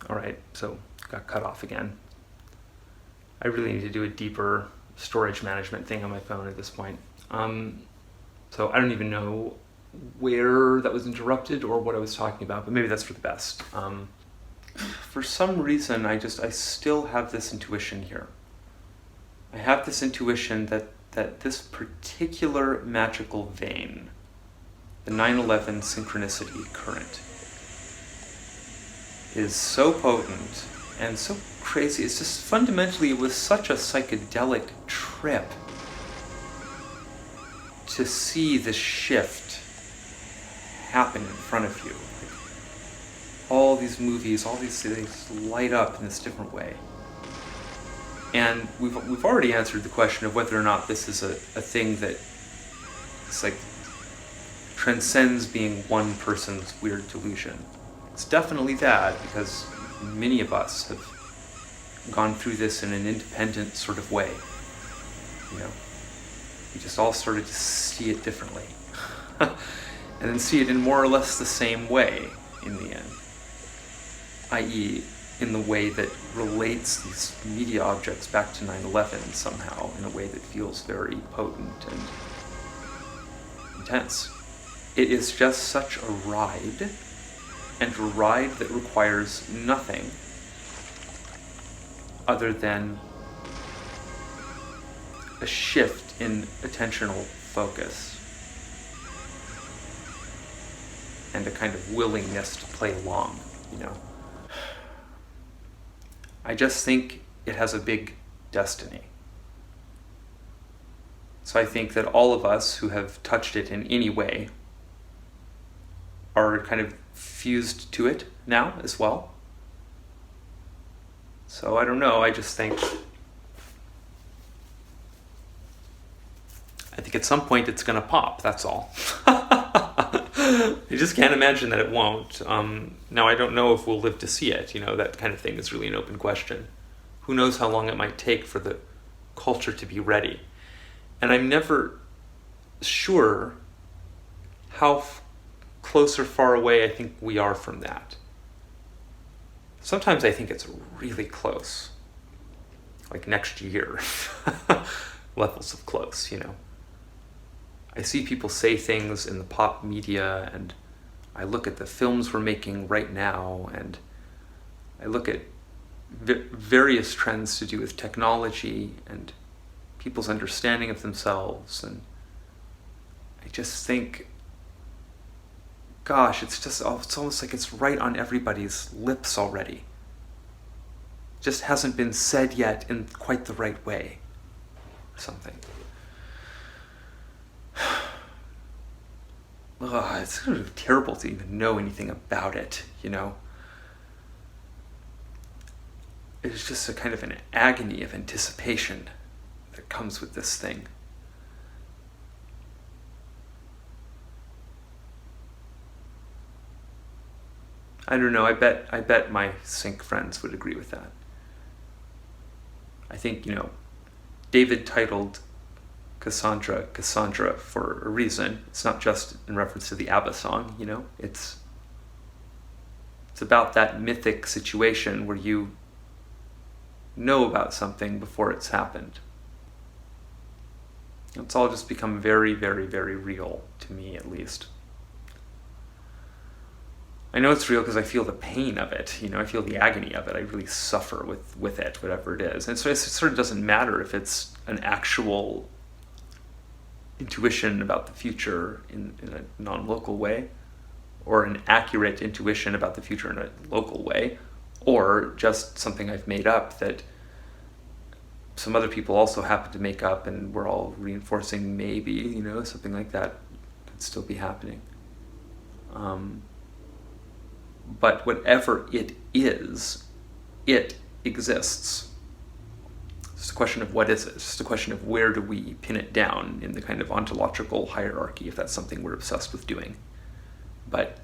All right, so got cut off again. I really need to do a deeper storage management thing on my phone at this point. So I don't even know where that was interrupted or what I was talking about, but maybe that's for the best. For some reason, I still have this intuition here. I have this intuition that this particular magical vein, the 9/11 synchronicity current, is so potent and so crazy. It's just fundamentally, it was such a psychedelic trip to see this shift happen in front of you. Like, all these movies, all these things light up in this different way. And we've already answered the question of whether or not this is a thing that it's like transcends being one person's weird delusion. It's definitely that, because many of us have gone through this in an independent sort of way. You know, we just all started to see it differently. And then see it in more or less the same way in the end. I.e., in the way that relates these media objects back to 9/11 somehow, in a way that feels very potent and intense. It is just such a ride, and a ride that requires nothing other than a shift in attentional focus and a kind of willingness to play along, you know. I just think it has a big destiny. So I think that all of us who have touched it in any way are kind of fused to it now as well. So I don't know, I think at some point it's gonna pop, that's all. I just can't imagine that it won't. Now I don't know if we'll live to see it, you know, that kind of thing is really an open question. Who knows how long it might take for the culture to be ready. And I'm never sure how close or far away I think we are from that. Sometimes I think it's really close. Like next year. Levels of close, you know. I see people say things in the pop media, and I look at the films we're making right now, and I look at various trends to do with technology and people's understanding of themselves, and I just think, gosh, it's almost like it's right on everybody's lips already. It just hasn't been said yet in quite the right way, or something. Ugh, it's sort of terrible to even know anything about it, you know? It's just a kind of an agony of anticipation that comes with this thing. I don't know, I bet my sync friends would agree with that. I think, you know, David titled Cassandra for a reason. It's not just in reference to the ABBA song, you know. It's about that mythic situation where you know about something before it's happened. It's all just become very, very, very real, to me at least. I know it's real because I feel the pain of it, you know, I feel the agony of it. I really suffer with it, whatever it is. And so it sort of doesn't matter if it's an actual intuition about the future in a non-local way, or an accurate intuition about the future in a local way, or just something I've made up that some other people also happen to make up, and we're all reinforcing maybe, you know, something like that could still be happening. But whatever it is, it exists. It's just a question of what is it. It's just a question of where do we pin it down in the kind of ontological hierarchy, if that's something we're obsessed with doing. But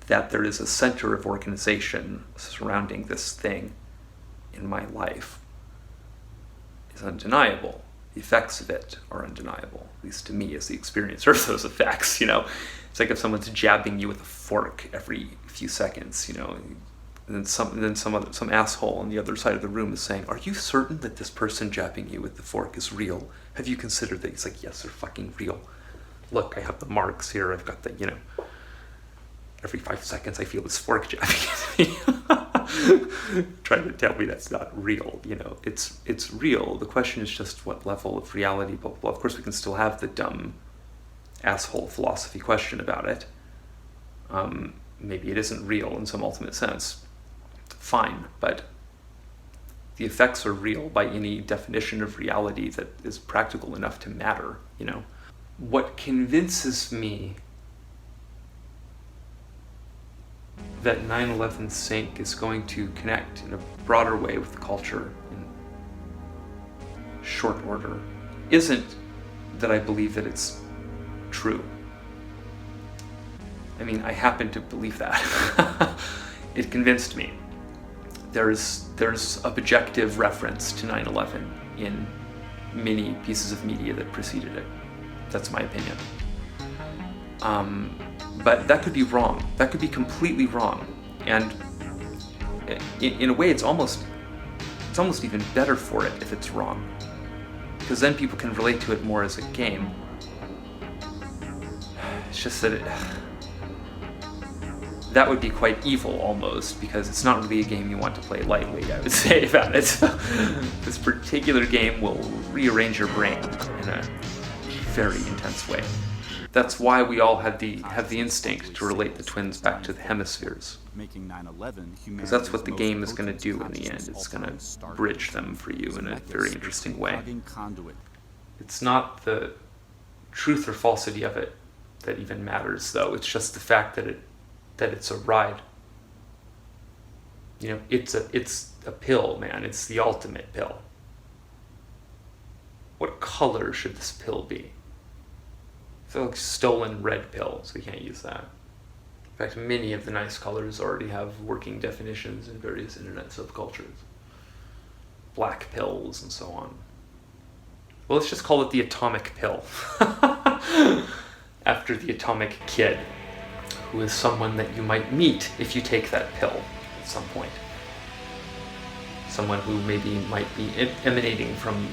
that there is a center of organization surrounding this thing in my life is undeniable. The effects of it are undeniable, at least to me as the experiencer of those effects, you know. It's like if someone's jabbing you with a fork every few seconds, and then some asshole on the other side of the room is saying, "Are you certain that this person jabbing you with the fork is real? Have you considered that?" It's like, "Yes, they're fucking real. Look, I have the marks here. I've got the, every 5 seconds I feel this fork jabbing at me." Trying to tell me that's not real, It's real. The question is just what level of reality, blah, blah, blah. Of course, we can still have the dumb asshole philosophy question about it. Maybe it isn't real in some ultimate sense. Fine, but the effects are real by any definition of reality that is practical enough to matter, What convinces me that 9/11 sync is going to connect in a broader way with the culture in short order isn't that I believe that it's true. I mean, I happen to believe that. It convinced me. There's objective reference to 9/11 in many pieces of media that preceded it. That's my opinion. But that could be wrong. That could be completely wrong. And in a way, it's almost even better for it if it's wrong, because then people can relate to it more as a game. It's just that that would be quite evil almost, because it's not really a game you want to play lightly, I would say, about it. This particular game will rearrange your brain in a very intense way. That's why we all have the instinct to relate the twins back to the hemispheres. Because that's what the game is going to do in the end. It's going to bridge them for you in a very interesting way. It's not the truth or falsity of it that even matters, though. It's just the fact that it's a ride. It's a pill, man. It's the ultimate pill. What color should this pill be? I feel like stolen red pill, so we can't use that. In fact, many of the nice colors already have working definitions in various internet subcultures. Black pills and so on. Well, let's just call it the atomic pill. After the atomic kid, who is someone that you might meet if you take that pill at some point. Someone who maybe might be emanating from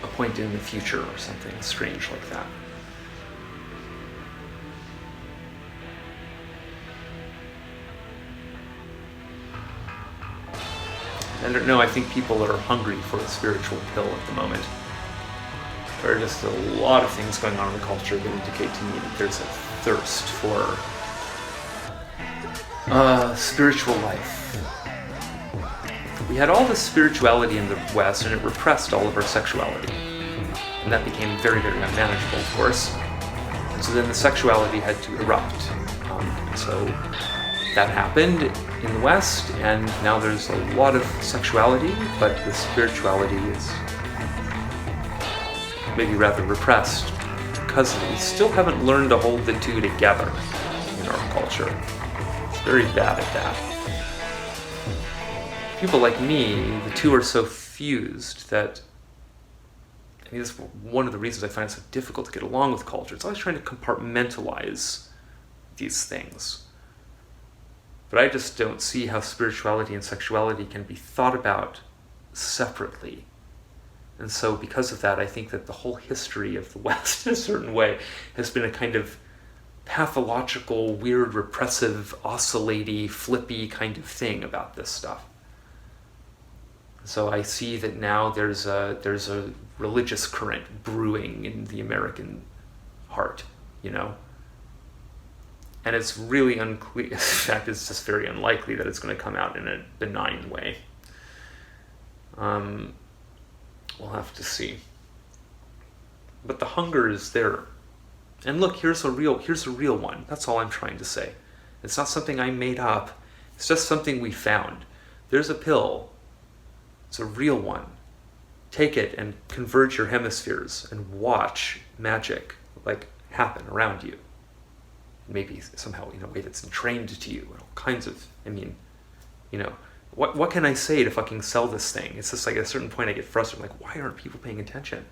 a point in the future or something strange like that. I don't know, I think people are hungry for a spiritual pill at the moment. There are just a lot of things going on in the culture that indicate to me that there's a thirst for spiritual life. We had all this spirituality in the West, and it repressed all of our sexuality. And that became very, very unmanageable, of course. And so then the sexuality had to erupt. So that happened in the West, and now there's a lot of sexuality, but the spirituality is maybe rather repressed, because we still haven't learned to hold the two together in our culture. It's very bad at that. People like me, the two are so fused that, that's one of the reasons I find it so difficult to get along with culture. It's always trying to compartmentalize these things. But I just don't see how spirituality and sexuality can be thought about separately. And so because of that, I think that the whole history of the West, in a certain way, has been a kind of pathological, weird, repressive, oscillating, flippy kind of thing about this stuff. So I see that now there's a religious current brewing in the American heart, And it's really unclear. In fact, it's just very unlikely that it's going to come out in a benign way. We'll have to see. But the hunger is there. And look, here's a real one. That's all I'm trying to say. It's not something I made up. It's just something we found. There's a pill. It's a real one. Take it and converge your hemispheres and watch magic happen around you. Maybe somehow in a way that's entrained to you, and all kinds of, what can I say to fucking sell this thing? It's just at a certain point I get frustrated, why aren't people paying attention?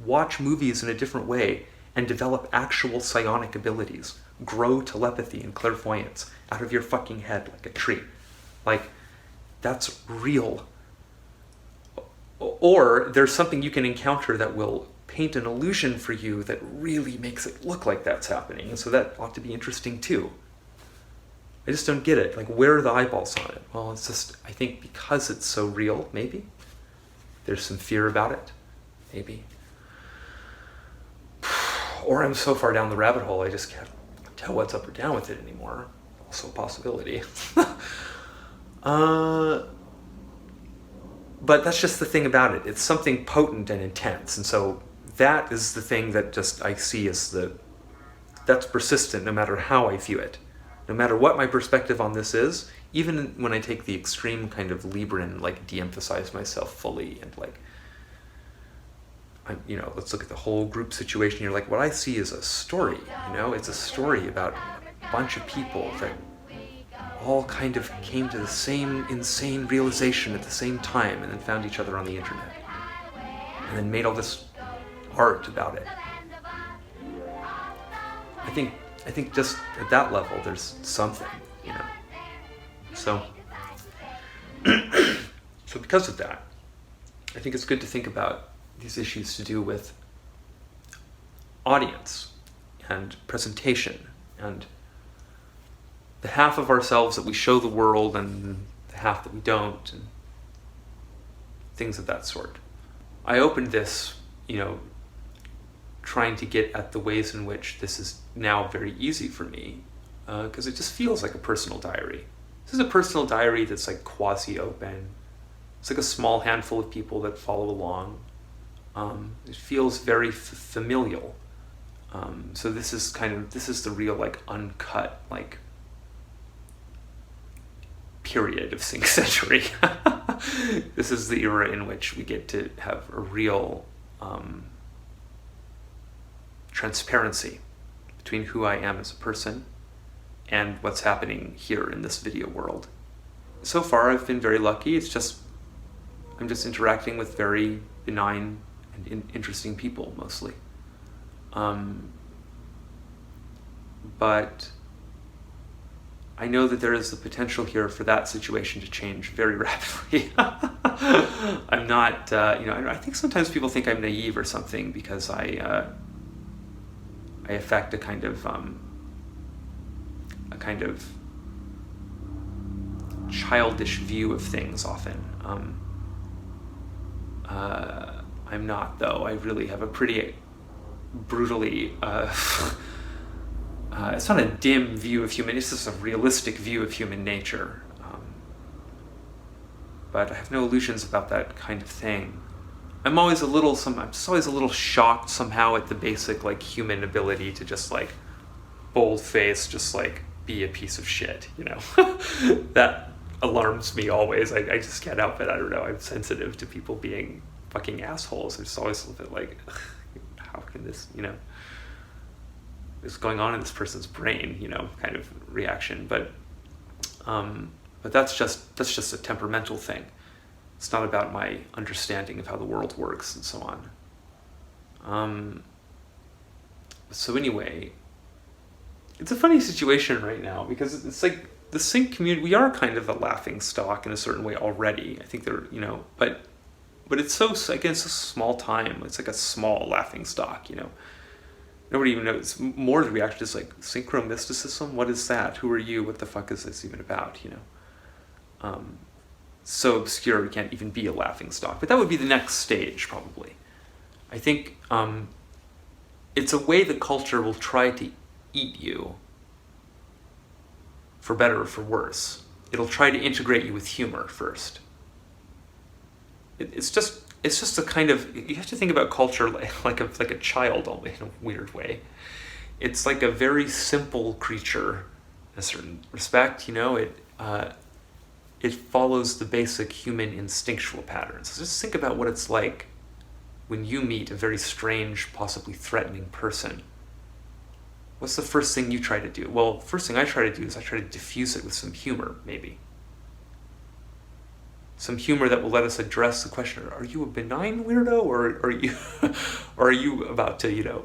Watch movies in a different way and develop actual psionic abilities. grow telepathy and clairvoyance out of your fucking head like a tree. Like, that's real. Or there's something you can encounter that will paint an illusion for you that really makes it look like that's happening. And so that ought to be interesting too. I just don't get it. Like, where are the eyeballs on it? Well, it's just, I think because it's so real, maybe. There's some fear about it, maybe. Or I'm so far down the rabbit hole, I just can't tell what's up or down with it anymore. Also a possibility. But that's just the thing about it. It's something potent and intense. And so that is the thing that just I see as that's persistent no matter how I view it. No matter what my perspective on this is, even when I take the extreme kind of Libran, like de-emphasize myself fully and like, let's look at the whole group situation. You're like, what I see is a story, it's a story about a bunch of people that all kind of came to the same insane realization at the same time and then found each other on the internet. And then made all this art about it. I think just at that level there's something, So so because of that, I think it's good to think about these issues to do with audience and presentation and the half of ourselves that we show the world and the half that we don't, and things of that sort. I opened this, trying to get at the ways in which this is now very easy for me, because it just feels like a personal diary. This is a personal diary that's like quasi-open. It's like a small handful of people that follow along. It feels very familial. So this is the real like uncut like period of Sync Century. This is the era in which we get to have a real transparency between who I am as a person and what's happening here in this video world. So far I've been very lucky. I'm just interacting with very benign and interesting people mostly. But I know that there is the potential here for that situation to change very rapidly. I'm not, I think sometimes people think I'm naive or something because I affect a kind of childish view of things often. I'm not, though. I really have a pretty brutally, it's not a dim view of human, it's just a realistic view of human nature. But I have no illusions about that kind of thing. I'm always a little shocked somehow at the basic like human ability to just like bold-faced, just like be a piece of shit, That alarms me always. I just can't help it. I don't know. I'm sensitive to people being fucking assholes. I'm just always a little bit like, how can this, what's going on in this person's brain, kind of reaction. But that's just a temperamental thing. It's not about my understanding of how the world works and so on. So anyway, it's a funny situation right now because it's like the sync community, we are kind of a laughing stock in a certain way already. I think they're, but it's so, again, it's a small time. It's like a small laughing stock, Nobody even knows. More of the reaction is like, synchro mysticism? What is that? Who are you? What the fuck is this even about, So obscure we can't even be a laughing stock. But that would be the next stage, probably. I think it's a way the culture will try to eat you, for better or for worse. It'll try to integrate you with humor first. It's just a kind of, you have to think about culture like a child only in a weird way. It's like a very simple creature in a certain respect, it follows the basic human instinctual patterns. So just think about what it's like when you meet a very strange, possibly threatening person. What's the first thing you try to do? Well, first thing I try to do is I try to diffuse it with some humor, maybe. Some humor that will let us address the question, are you a benign weirdo, or are you about to,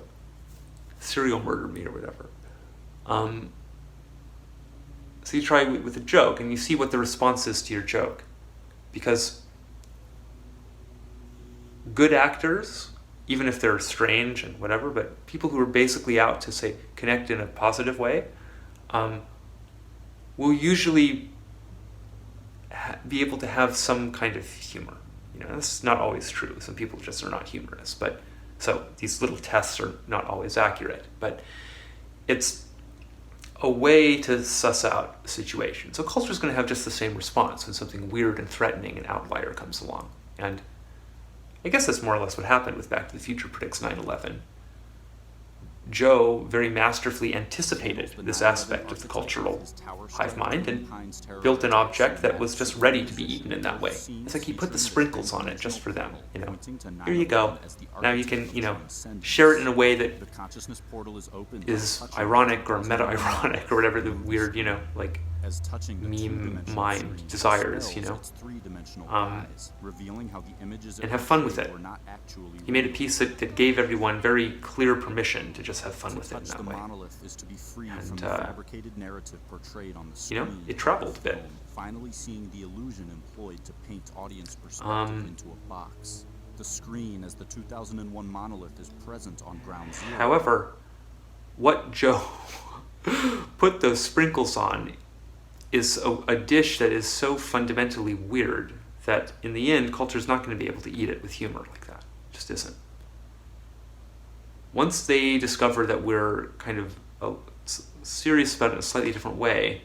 serial murder me or whatever? So you try with a joke, and you see what the response is to your joke. Because good actors, even if they're strange and whatever, but people who are basically out to, say, connect in a positive way, will usually be able to have some kind of humor. That's not always true. Some people just are not humorous. But so these little tests are not always accurate. But it's a way to suss out a situation. So culture is going to have just the same response when something weird and threatening, an outlier, comes along. And I guess that's more or less what happened with Back to the Future predicts 9/11. Joe very masterfully anticipated this aspect of the cultural hive mind and built an object that was just ready to be eaten in that way. It's like he put the sprinkles on it just for them. Here you go. Now you can, share it in a way that is ironic or meta-ironic or whatever the weird, meme mind desires, and have fun with it. He made a piece that gave everyone very clear permission to just have fun with it in that way. And, it traveled a bit. Finally seeing the illusion employed to paint audience perspective into a box. The screen as the 2001 monolith is present on ground zero. However, what Joe put those sprinkles on is a dish that is so fundamentally weird that in the end, culture's not going to be able to eat it with humor like that. It just isn't. Once they discover that we're kind of serious about it in a slightly different way,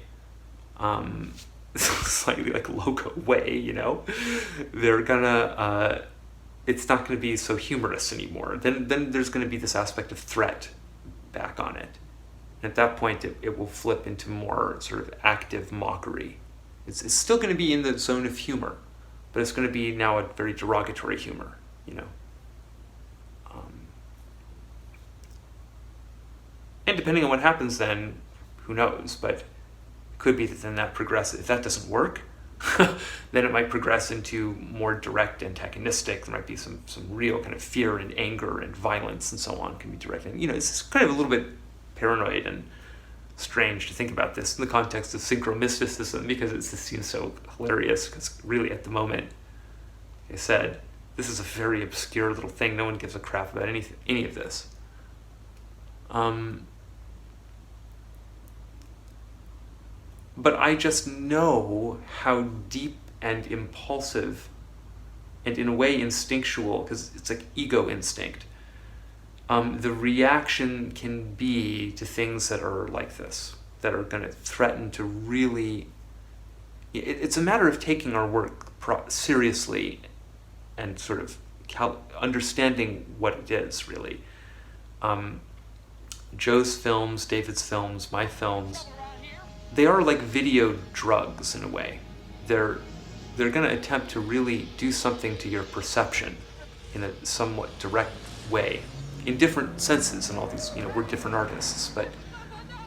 slightly like loco way, they're gonna, it's not going to be so humorous anymore. Then there's going to be this aspect of threat back on it. And at that point, it will flip into more sort of active mockery. It's still going to be in the zone of humor, but it's going to be now a very derogatory humor, And depending on what happens then, who knows, but it could be that then that progresses. If that doesn't work, then it might progress into more direct antagonistic. There might be some real kind of fear and anger and violence and so on can be directed. It's kind of a little bit paranoid and strange to think about this in the context of synchromysticism, because it's just so hilarious, because really at the moment, like I said, this is a very obscure little thing. No one gives a crap about any of this. But I just know how deep and impulsive and in a way instinctual, because it's like ego instinct, the reaction can be to things that are like this, that are going to threaten to really... It's a matter of taking our work seriously and sort of understanding what it is, really. Joe's films, David's films, my films, they are like video drugs in a way. They're going to attempt to really do something to your perception in a somewhat direct way, in different senses. And all these, we're different artists, but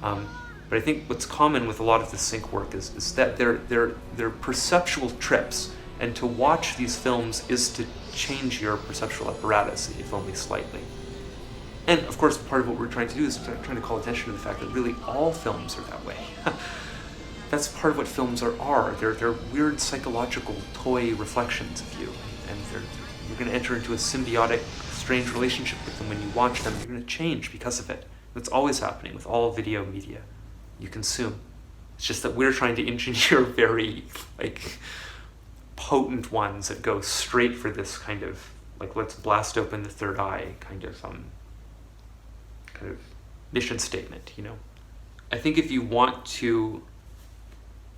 I think what's common with a lot of the sync work is that they're perceptual trips, and to watch these films is to change your perceptual apparatus, if only slightly. And of course, part of what we're trying to do is trying to call attention to the fact that really all films are that way. That's part of what films are. They're weird psychological toy reflections of you, and you're going to enter into a symbiotic, strange relationship with them when you watch them. You're going to change because of it. That's always happening with all video media you consume. It's just that we're trying to engineer very potent ones that go straight for this kind of let's blast open the third eye kind of mission statement. I think if you want to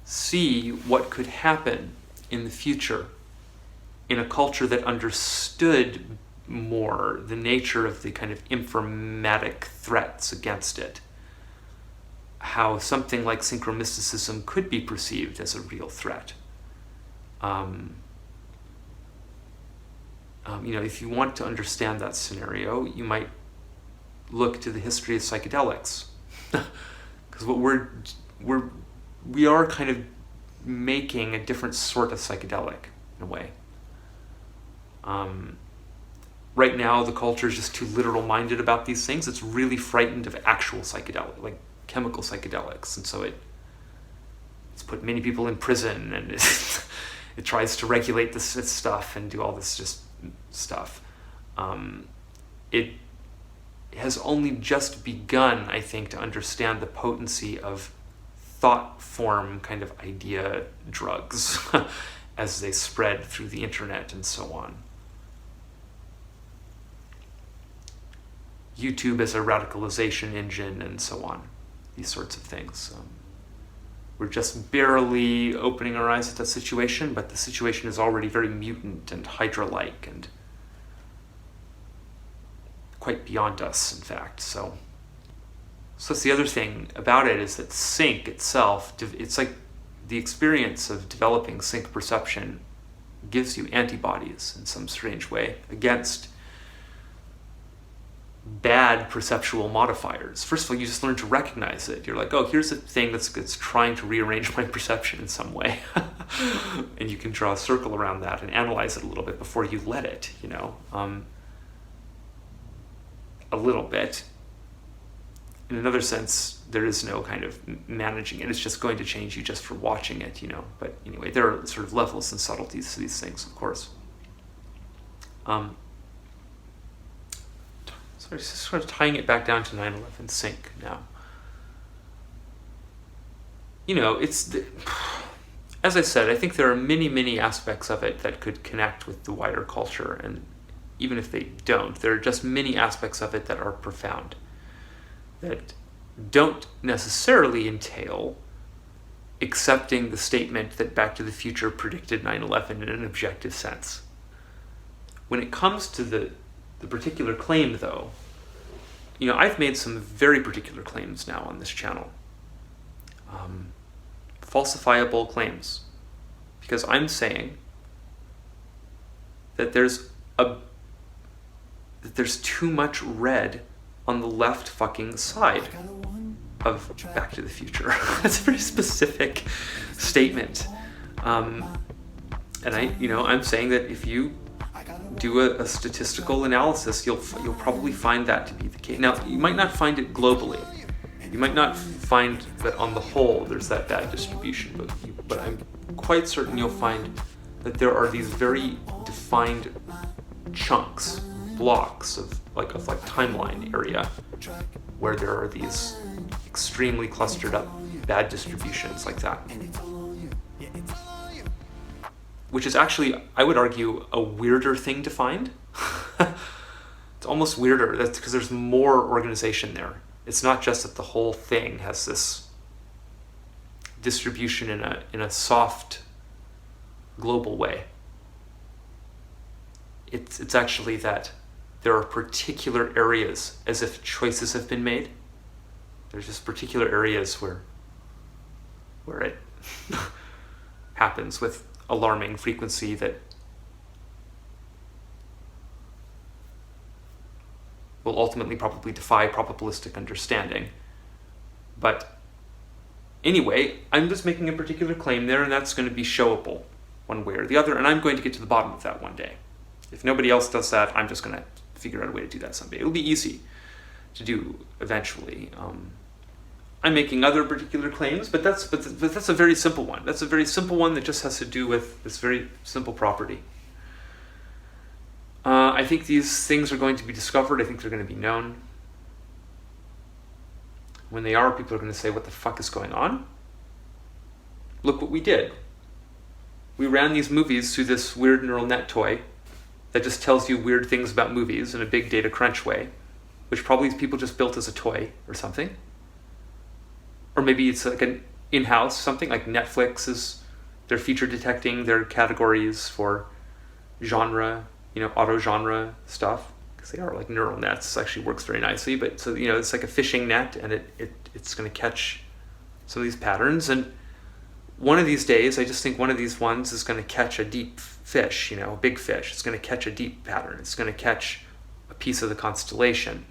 see what could happen in the future in a culture that understood more the nature of the kind of informatic threats against it, how something like synchromysticism could be perceived as a real threat. If you want to understand that scenario, you might look to the history of psychedelics, because what we are kind of making a different sort of psychedelic in a way. Right now, the culture is just too literal-minded about these things. It's really frightened of actual psychedelic, chemical psychedelics, and so it's put many people in prison, and it tries to regulate this stuff and do all this just stuff. It has only just begun, I think, to understand the potency of thought form kind of idea drugs as they spread through the internet and so on. YouTube as a radicalization engine and so on, these sorts of things. We're just barely opening our eyes at that situation, but the situation is already very mutant and Hydra-like and quite beyond us, in fact. So that's the other thing about it, is that sync itself, it's like the experience of developing sync perception gives you antibodies in some strange way against bad perceptual modifiers. First of all, you just learn to recognize it. You're like, oh, here's a thing that's trying to rearrange my perception in some way. And you can draw a circle around that and analyze it a little bit before you let it, a little bit. In another sense, there is no kind of managing it. It's just going to change you just for watching it, But anyway, there are sort of levels and subtleties to these things, of course. So it's just sort of tying it back down to 9/11 sync now. As I said, I think there are many, many aspects of it that could connect with the wider culture, and even if they don't, there are just many aspects of it that are profound, that don't necessarily entail accepting the statement that Back to the Future predicted 9/11 in an objective sense. When it comes to the particular claim, though, I've made some very particular claims now on this channel. Falsifiable claims. Because I'm saying that there's too much red on the left fucking side of Back to the Future. That's a very specific statement. And I'm saying that if you do a statistical analysis, you'll probably find that to be the case. Now, you might not find it globally. You might not find that on the whole there's that bad distribution, but I'm quite certain you'll find that there are these very defined chunks, blocks of timeline area where there are these extremely clustered up bad distributions like that. Which is actually, I would argue, a weirder thing to find. It's almost weirder. That's because there's more organization there. It's not just that the whole thing has this distribution in a soft, global way. It's actually that there are particular areas, as if choices have been made. There's just particular areas where it happens with alarming frequency that will ultimately probably defy probabilistic understanding. But anyway, I'm just making a particular claim there, and that's going to be showable one way or the other, and I'm going to get to the bottom of that one day. If nobody else does that, I'm just going to figure out a way to do that someday. It'll be easy to do eventually. I'm making other particular claims, but that's a very simple one. That's a very simple one that just has to do with this very simple property. I think these things are going to be discovered. I think they're going to be known. When they are, people are going to say, what the fuck is going on? Look what we did. We ran these movies through this weird neural net toy that just tells you weird things about movies in a big data crunch way, which probably people just built as a toy or something. Or maybe it's like an in-house something, like Netflix they're feature detecting their categories for genre, auto-genre stuff, because they are like neural nets. This actually works very nicely, but so, it's like a fishing net, and it's going to catch some of these patterns, and one of these days, I just think one of these ones is going to catch a deep fish, a big fish. It's going to catch a deep pattern. It's going to catch a piece of the constellation.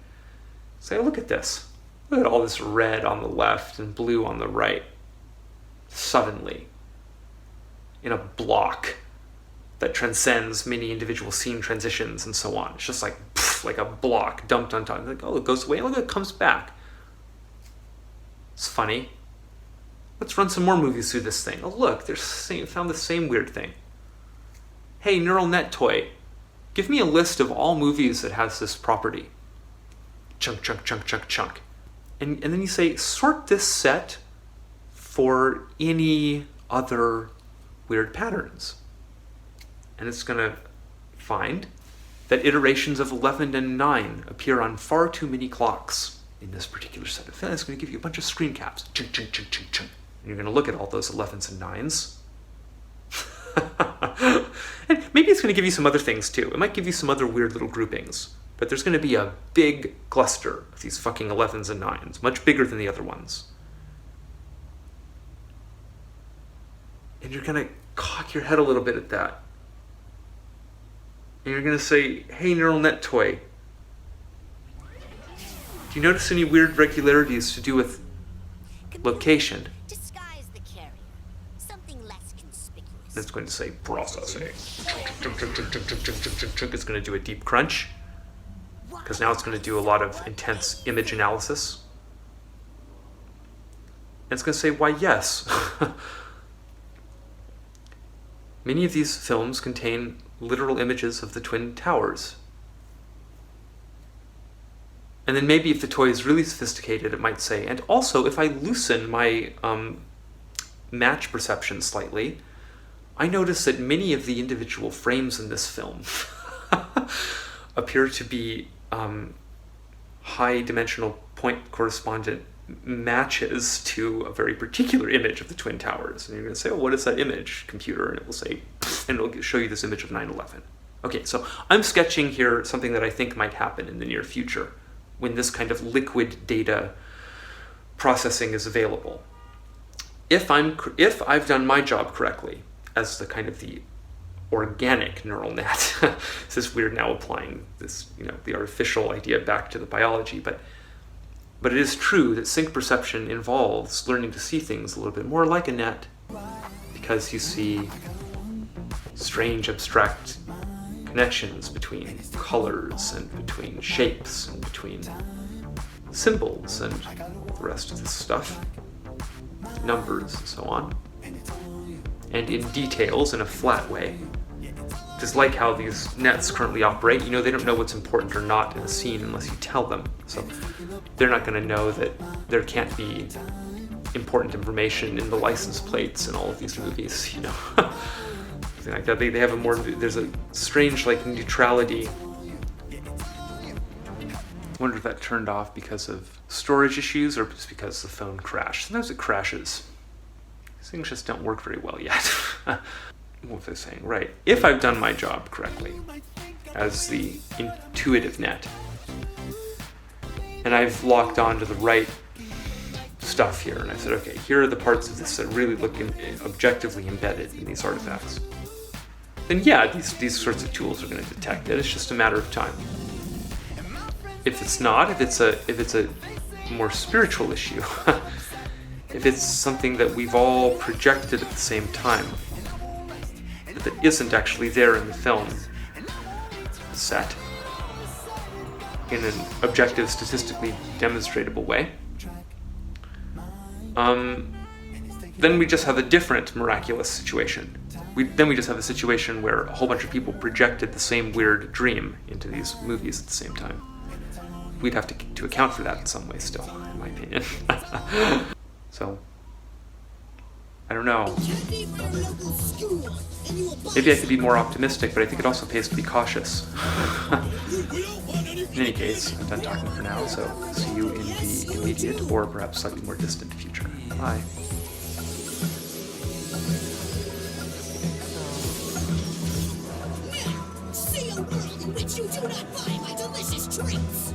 Say, look at this. Look at all this red on the left and blue on the right. Suddenly, in a block that transcends many individual scene transitions and so on. It's just like a block dumped on top. Like, oh, it goes away. Look, it comes back. It's funny. Let's run some more movies through this thing. Oh look, found the same weird thing. Hey, neural net toy, give me a list of all movies that has this property. Chunk, chunk, chunk, chunk, chunk. And then you say, sort this set for any other weird patterns. And it's going to find that iterations of 11 and 9 appear on far too many clocks in this particular set of films. It's going to give you a bunch of screen caps. Chunk, chunk, chunk, chunk, chunk. And you're going to look at all those 11s and 9s. And maybe it's going to give you some other things too. It might give you some other weird little groupings. But there's going to be a big cluster of these fucking 11s and 9s, much bigger than the other ones. And you're going to cock your head a little bit at that. And you're going to say, hey, neural net toy, do you notice any weird regularities to do with location? Disguise the carrier. Something less conspicuous. And it's going to say processing. It's going to do a deep crunch. Because now it's going to do a lot of intense image analysis. And it's going to say, why, yes. Many of these films contain literal images of the Twin Towers. And then maybe if the toy is really sophisticated, it might say, and also if I loosen my match perception slightly, I notice that many of the individual frames in this film appear to be high dimensional point correspondent matches to a very particular image of the Twin Towers. And you're going to say, oh, what is that image, computer? And it will say, and it'll show you this image of 9/11. Okay, so I'm sketching here something that I think might happen in the near future when this kind of liquid data processing is available. If I've done my job correctly as the kind of the organic neural net, this is weird now applying this, the artificial idea back to the biology, but it is true that sync perception involves learning to see things a little bit more like a net, because you see strange abstract connections between colors and between shapes and between symbols and the rest of this stuff, numbers and so on, and in details in a flat way. Just like how these nets currently operate, they don't know what's important or not in a scene unless you tell them. So they're not going to know that there can't be important information in the license plates in all of these movies, Something like that. They have there's a strange neutrality. I wonder if that turned off because of storage issues or just because the phone crashed. Sometimes it crashes. These things just don't work very well yet. What was I saying? Right. If I've done my job correctly as the intuitive net, and I've locked on to the right stuff here, and I said, okay, here are the parts of this that really look objectively embedded in these artifacts, then yeah, these sorts of tools are going to detect it. It's just a matter of time. If it's not, if it's a more spiritual issue, if it's something that we've all projected at the same time, that isn't actually there in the film set in an objective, statistically demonstrable way, then we just have a different miraculous situation. Then we just have a situation where a whole bunch of people projected the same weird dream into these movies at the same time. We'd have to account for that in some way still, in my opinion. So, I don't know. Maybe I could be more optimistic, but I think it also pays to be cautious. In any case, I'm done talking for now, so see you in the immediate or perhaps slightly more distant future. Bye. See a world in which you do not buy my delicious treats!